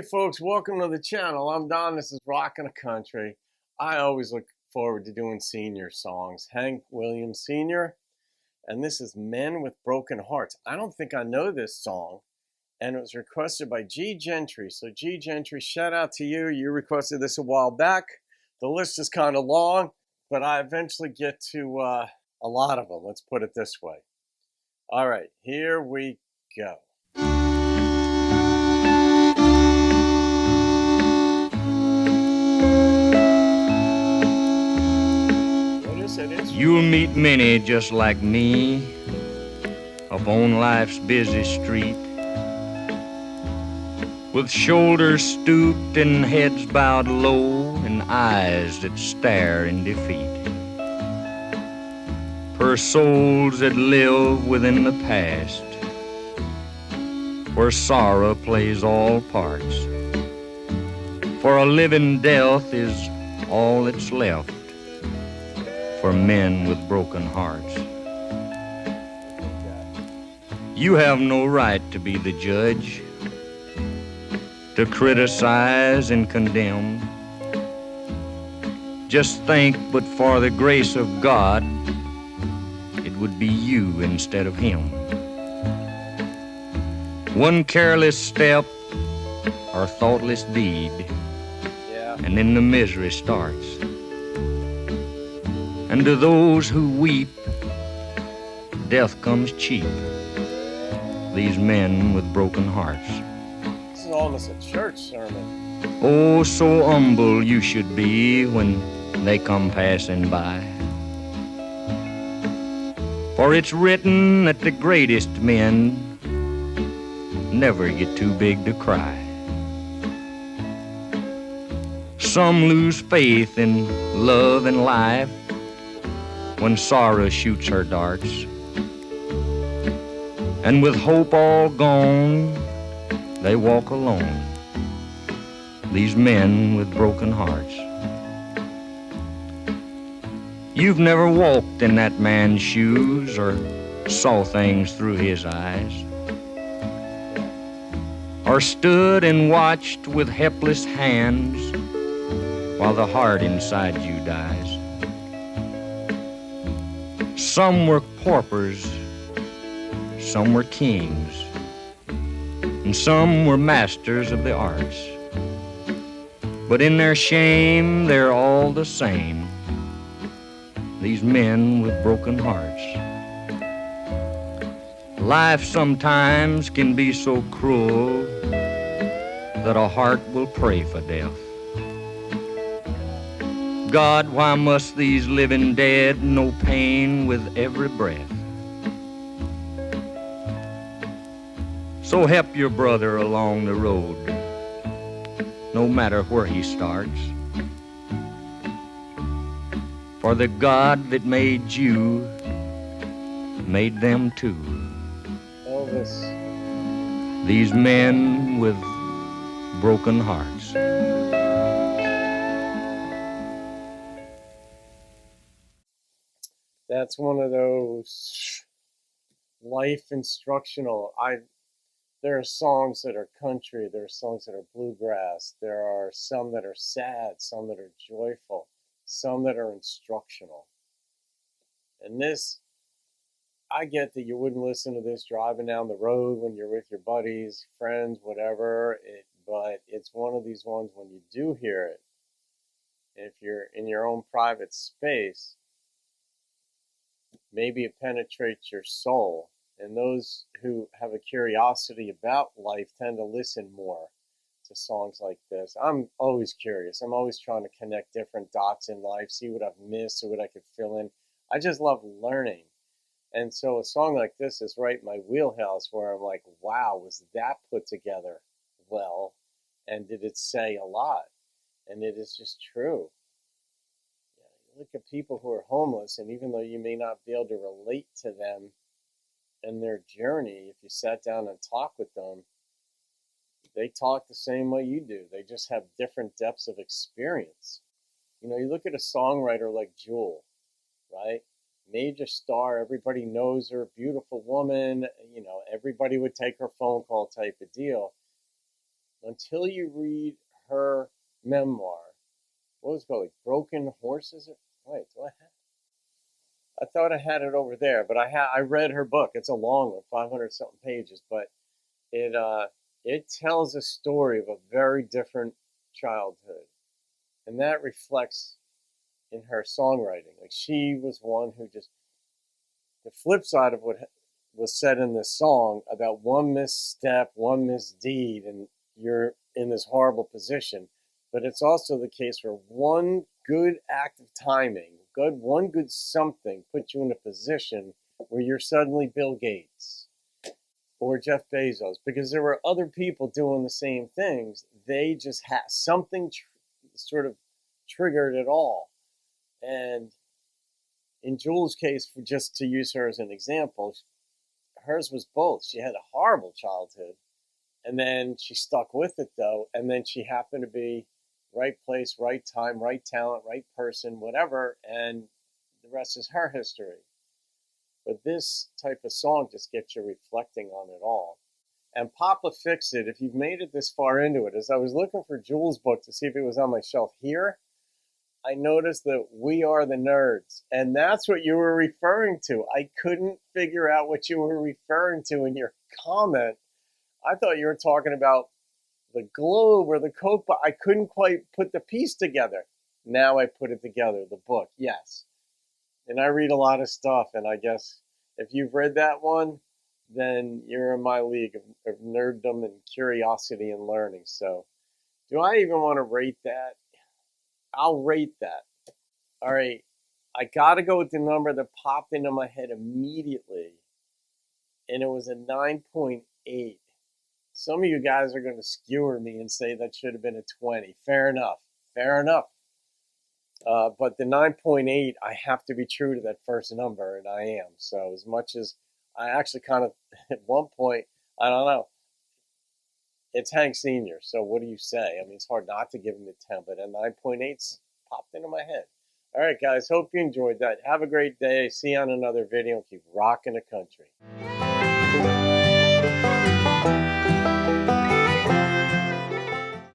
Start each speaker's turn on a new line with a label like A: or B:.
A: folks, welcome to the channel. I'm Don. This is Rockin' the Country. I always look forward to doing senior songs. Hank Williams Sr. And this is Men with Broken Hearts. I don't think I know this song, and it was requested by G Gentry. So G Gentry, shout out to you. You requested this a while back. The list is kind of long, but I eventually get to a lot of them. Let's put it this way. All right, here we go.
B: You'll meet many just like me upon life's busy street, with shoulders stooped and heads bowed low and eyes that stare in defeat, for souls that live within the past, where sorrow plays all parts, for a living death is all that's left for men with broken hearts. You have no right to be the judge, to criticize and condemn. Just think, but for the grace of God, it would be you instead of him. One careless step or thoughtless deed, and then the misery starts. And to those who weep, death comes cheap. These men with broken hearts.
A: This is almost a church sermon.
B: Oh, so humble you should be when they come passing by. For it's written that the greatest men never get too big to cry. Some lose faith in love and life when sorrow shoots her darts, and with hope all gone, they walk alone, these men with broken hearts. You've never walked in that man's shoes or saw things through his eyes, or stood and watched with helpless hands while the heart inside you dies. Some were paupers, some were kings, and some were masters of the arts. But in their shame, they're all the same, these men with broken hearts. Life sometimes can be so cruel that a heart will pray for death. God, why must these living dead know pain with every breath? So help your brother along the road, no matter where he starts. For the God that made you made them too.
A: Elvis.
B: These men with broken hearts.
A: That's one of those life instructional. There are songs that are country, there are songs that are bluegrass, there are some that are sad, some that are joyful, some that are instructional. And this, I get that you wouldn't listen to this driving down the road when you're with your buddies, friends, whatever, but it's one of these ones when you do hear it, if you're in your own private space, maybe it penetrates your soul. And those who have a curiosity about life tend to listen more to songs like this. I'm always curious. I'm always trying to connect different dots in life, see what I've missed, or what I could fill in. I just love learning. And so a song like this is right in my wheelhouse where I'm like, wow, was that put together well? And did it say a lot? And it is just true. Look at people who are homeless, and even though you may not be able to relate to them and their journey, if you sat down and talked with them, they talk the same way you do. They just have different depths of experience. You know, you look at a songwriter like Jewel, right? Major star, everybody knows her, beautiful woman, you know, everybody would take her phone call type of deal. until you read her memoir. What was it called? Like Broken Horses? Wait, do I have? I thought I had it over there, but I read her book. It's a long one, 500 something pages, but it tells a story of a very different childhood, and that reflects in her songwriting. Like she was one who just the flip side of what was said in this song about one misstep, one misdeed, and you're in this horrible position. But it's also the case where one good act of timing, one good something, puts you in a position where you're suddenly Bill Gates or Jeff Bezos, because there were other people doing the same things. They just had something sort of triggered it all. And in Jules' case, for just to use her as an example, hers was both. She had a horrible childhood, and then she stuck with it though, and then she happened to be right place, right time, right talent, right person, whatever, and the rest is her history. But this type of song just gets you reflecting on it all. And Papa Fix It, if you've made it this far into it, as I was looking for Jules' book to see if it was on my shelf here, I noticed that We Are the Nerds. And that's what you were referring to. I couldn't figure out what you were referring to in your comment. I thought you were talking about the Globe or the Coke, but I couldn't quite put the piece together. Now I put it together, the book, yes. And I read a lot of stuff, and I guess if you've read that one, then you're in my league of nerddom and curiosity and learning. So, do I even want to rate that? I'll rate that. All right, I got to go with the number that popped into my head immediately, and it was a 9.8. Some of you guys are going to skewer me and say that should have been a 20. Fair enough. Fair enough. But the 9.8, I have to be true to that first number, and I am. So as much as I actually kind of, at one point, I don't know, it's Hank Sr., so what do you say? I mean, it's hard not to give him a 10, but a 9.8's popped into my head. All right, guys, hope you enjoyed that. Have a great day. See you on another video. Keep rocking the country.